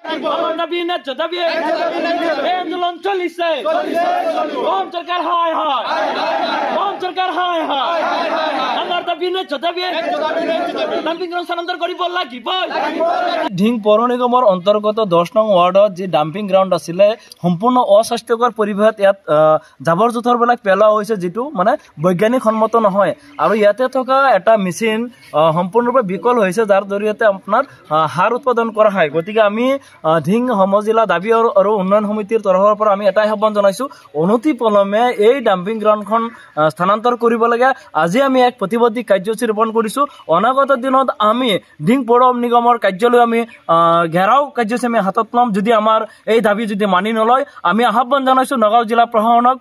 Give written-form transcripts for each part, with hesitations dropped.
আমার দাবি ন্যায্য দাবি এই আন্দোলন চলিছে কোন সরকার হয় কোন সরকার হয় আমার দাবি ন্যায্য দাবি ডাম্পিং গ্রাউন্ড স্থানান্তর কৰিব লাগিব ঢিং পৌৰ নিগমৰ অন্তৰ্গত 10 নং ৱাৰ্ডত যি ডাম্পিং গ্ৰাউণ্ড আছিলে সম্পূৰ্ণ অস্বাস্থ্যকৰ পৰিৱেশত ইয়াত জাবৰ জোথৰবিলাক পেলোৱা হৈছে যিটো মানে বৈজ্ঞানিক সন্মত নহয় আৰু ইয়াতে থকা এটা মেচিন সম্পূৰ্ণৰূপে বিকল হৈছে যাৰ জৰিয়তে আপোনাৰ সাৰ উৎপাদন কৰা হয় গতিকে আমি ঢিং সমজিলা দাবী আৰু উন্নয়ন সমিতিৰ তৰফৰ পৰা আমি এটাই আহ্বান জনাইছো অনতি পলমে এই ডাম্পিং গ্ৰাউণ্ডখন স্থানান্তৰ কৰিব লাগে আজি আমি এক প্ৰতিবাদী কাৰ্যসূচী ৰূপণ কৰিছো অনাগত দিনত আমি ঢিং পৌৰ নিগমৰ কাৰ্যালয় আমি ঘেৰাও কাৰ্যসূচী আমি হাতত ল'ম যদি আমাৰ এই দাবী যদি মানি নলয় আমি আহ্বান জনাইছো নগাঁও জিলা প্ৰশাসনক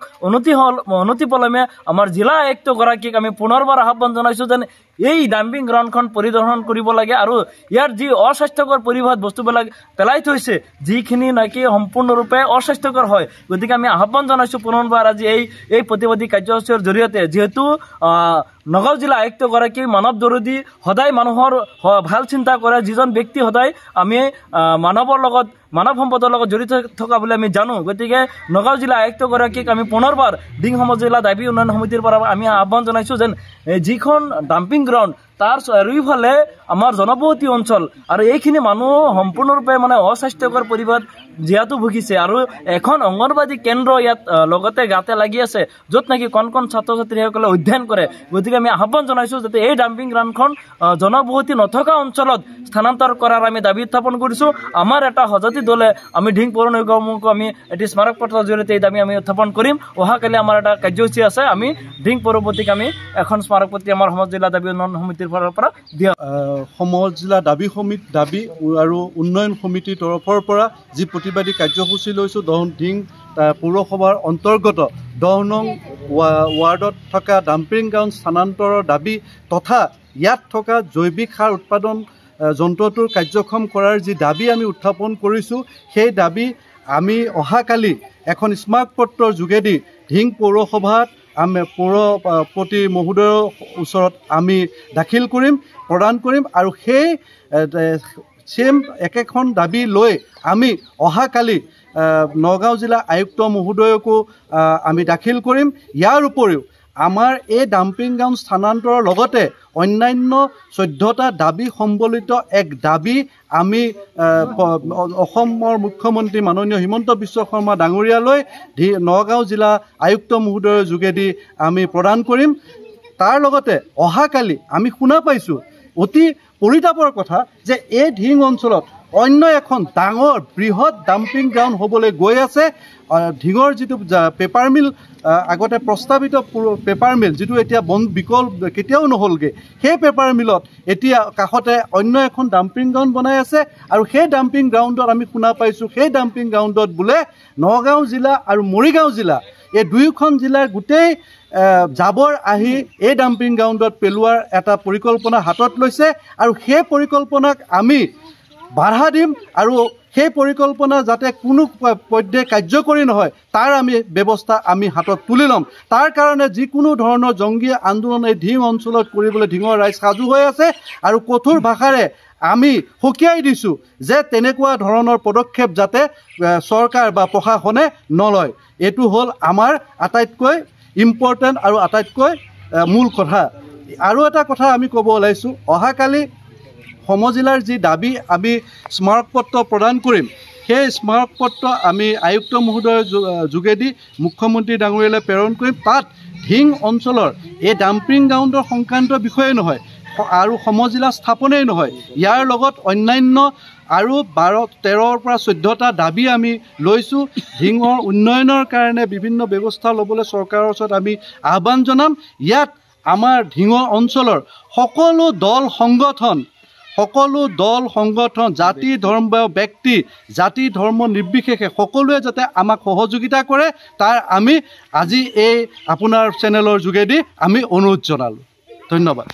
অনতি পলমে আমাৰ জিলা আয়ুক্তগৰাকীক আমি পুনৰবাৰ আহ্বান জনাইছো যেন এই ডাম্পিং গ্ৰাউণ্ডখন পৰিদৰ্শন কৰিব লাগে আৰু ইয়াৰ যি অস্বাস্থ্যকৰ পৰিৱেশত বস্তুবিলাক পেলাই থৈছে যিখিনি নাকি সম্পূৰ্ণৰূপে অস্বাস্থ্যকৰ হয় গতিকে আমি আহ্বান জনাইছো পুনৰবাৰ আজি এই প্ৰতিবাদী কাৰ্যসূচীৰ জৰিয়তে যিহেতু নগাঁও জিলা আয়ুক্তগৰাকী মানৱ দৰদী সদায় মানুহৰ ভাল চিন্তা কৰে যিজন ব্যক্তি সদায় আমি মানৱ সম্পদৰ লগত জড়িত থকা বুলি আমি জানো গতিকে নগাঁও জিলা আয়ুক্তগৰাকীক আমি পুনৰবাৰ ঢিং সমজিলা দাবী উন্নয়ন সমিতিৰ পৰা আমি আহ্বান জনাইছো যেন যিখন ডাম্পিং গ্ৰাউণ্ড তাৰ চাৰিওফালে আমাৰ জনবসতি অঞ্চল আৰু এইখিনি মানুহ সম্পূৰ্ণৰূপে মানে অস্বাস্থ্যকৰ পৰিৱেশত জীয়াতু ভুগিছে আৰু এখন অংগনবাদী কেন্দ্ৰ ইয়াত লগতে গাতে লাগি আছে য'ত নেকি কণ ছাত্ৰ ছাত্ৰীসকলে অধ্যয়ন কৰে গতিকে আমি আহ্বান জনাইছো যাতে এই ডাম্পিং গ্ৰাউণ্ডখন জনবসতি নথকা অঞ্চলত স্থানান্তৰ কৰাৰ আমি দাবী উত্থাপন কৰিছো আমাৰ এটা সজাতি দলে আমি ঢিং পৌৰ নিগমক আমি এটি স্মাৰক পত্ৰৰ জৰিয়তে এই দাবী আমি উত্থাপন কৰিম অহাকালি আমাৰ এটা কাৰ্যসূচী আছে আমি ঢিং পৌৰপতিক আমি এখন স্মাৰক পত্ৰ আমাৰ সমাজ জিলা দাবী উন্নয়ন সমিতিৰ পৰা দিয়া সমাজ জিলা দাবী আৰু উন্নয়ন সমিতিৰ তৰফৰ পৰা যি প্ৰতিবাদী কাৰ্যসূচী লৈছোঁ ঢিং পৌৰসভাৰ অন্তৰ্গত 10 নং ৱাৰ্ডত থকা ডাম্পিং গ্ৰাউণ্ড স্থানান্তৰৰ দাবী তথা ইয়াত থকা জৈৱিক সাৰ উৎপাদন যন্ত্ৰটোৰ কাৰ্যক্ষম কৰাৰ যি দাবী আমি উত্থাপন কৰিছোঁ সেই দাবী আমি অহাকালি এখন স্মাৰক পত্ৰৰ যোগেদি ঢিং পৌৰসভাত আমি পৌৰপতি মহোদয়ৰ ওচৰত আমি দাখিল কৰিম প্ৰদান কৰিম আৰু সেই সেম একেখন দাবী লৈ আমি অহাকালি নগাঁও জিলা আয়ুক্ত মহোদয়কো আমি দাখিল কৰিম ইয়াৰ উপৰিও আমাৰ এই ডাম্পিং গ্ৰাউণ্ড স্থানান্তৰৰ লগতে অন্যান্য 14টা দাবী সম্বলিত এক দাবী আমি অসমৰ মুখ্যমন্ত্ৰী মাননীয় হিমন্ত বিশ্ব শৰ্মা ডাঙৰীয়ালৈ নগাঁও জিলা আয়ুক্ত মহোদয়ৰ যোগেদি আমি প্ৰদান কৰিম তাৰ লগতে অহাকালি আমি শুনা পাইছোঁ অতি পৰিতাপৰ কথা যে এই ঢিং অঞ্চলত অন্য এখন ডাঙৰ বৃহৎ ডাম্পিং গ্ৰাউণ্ড হ'বলৈ গৈ আছে ঢিঙৰ যিটো পেপাৰ মিল আগতে প্ৰস্তাৱিত পেপাৰ মিল যিটো এতিয়া বিকল কেতিয়াও নহ'লগৈ সেই পেপাৰ মিলত এতিয়া কাষতে অন্য এখন ডাম্পিং গ্ৰাউণ্ড বনাই আছে আৰু সেই ডাম্পিং গ্ৰাউণ্ডত আমি শুনা পাইছোঁ সেই ডাম্পিং গ্ৰাউণ্ডত বোলে নগাঁও জিলা আৰু মৰিগাঁও জিলা এই দুয়োখন জিলাৰ গোটেই জাবৰ আহি এই ডাম্পিং গ্ৰাউণ্ডত পেলোৱাৰ এটা পৰিকল্পনা হাতত লৈছে আৰু সেই পৰিকল্পনাক আমি বাধা দিম আৰু সেই পৰিকল্পনা যাতে কোনো পৰ্যায়ে কাৰ্যকৰী নহয় তাৰ আমি ব্যৱস্থা আমি হাতত তুলি ল'ম তাৰ কাৰণে যিকোনো ধৰণৰ জংগী আন্দোলন এই ঢিং অঞ্চলত কৰিবলৈ ঢিঙৰ ৰাইজ সাজু হৈ আছে আৰু কঠোৰ ভাষাৰে আমি সকীয়াই দিছোঁ যে তেনেকুৱা ধৰণৰ পদক্ষেপ যাতে চৰকাৰ বা প্ৰশাসনে নলয় এইটো হ'ল আমাৰ আটাইতকৈ ইম্পৰ্টেণ্ট আৰু আটাইতকৈ মূল কথা আৰু এটা কথা আমি ক'ব ওলাইছোঁ অহাকালি সমজিলাৰ যি দাবী আমি স্মাৰক পত্ৰ প্ৰদান কৰিম সেই স্মাৰক পত্ৰ আমি আয়ুক্ত মহোদয়ৰ যোগেদি মুখ্যমন্ত্ৰী ডাঙৰীয়ালৈ প্ৰেৰণ কৰিম তাত ঢিং অঞ্চলৰ এই ডাম্পিং গ্ৰাউণ্ডৰ সংক্ৰান্ত বিষয়ে নহয় আৰু সমজিলা স্থাপনেই নহয় ইয়াৰ লগত অন্যান্য আৰু 13ৰ পৰা 14টা দাবী আমি লৈছোঁ ঢিঙৰ উন্নয়নৰ কাৰণে বিভিন্ন ব্যৱস্থা ল'বলৈ চৰকাৰৰ ওচৰত আমি আহ্বান জনাম ইয়াত আমাৰ ঢিঙৰ অঞ্চলৰ সকলো দল সংগঠন জাতি ধৰ্ম ব্যক্তি জাতি ধৰ্ম নিৰ্বিশেষে সকলোৱে যাতে আমাক সহযোগিতা কৰে তাৰ আমি আজি এই আপোনাৰ চেনেলৰ যোগেদি আমি অনুৰোধ জনালোঁ ধন্যবাদ।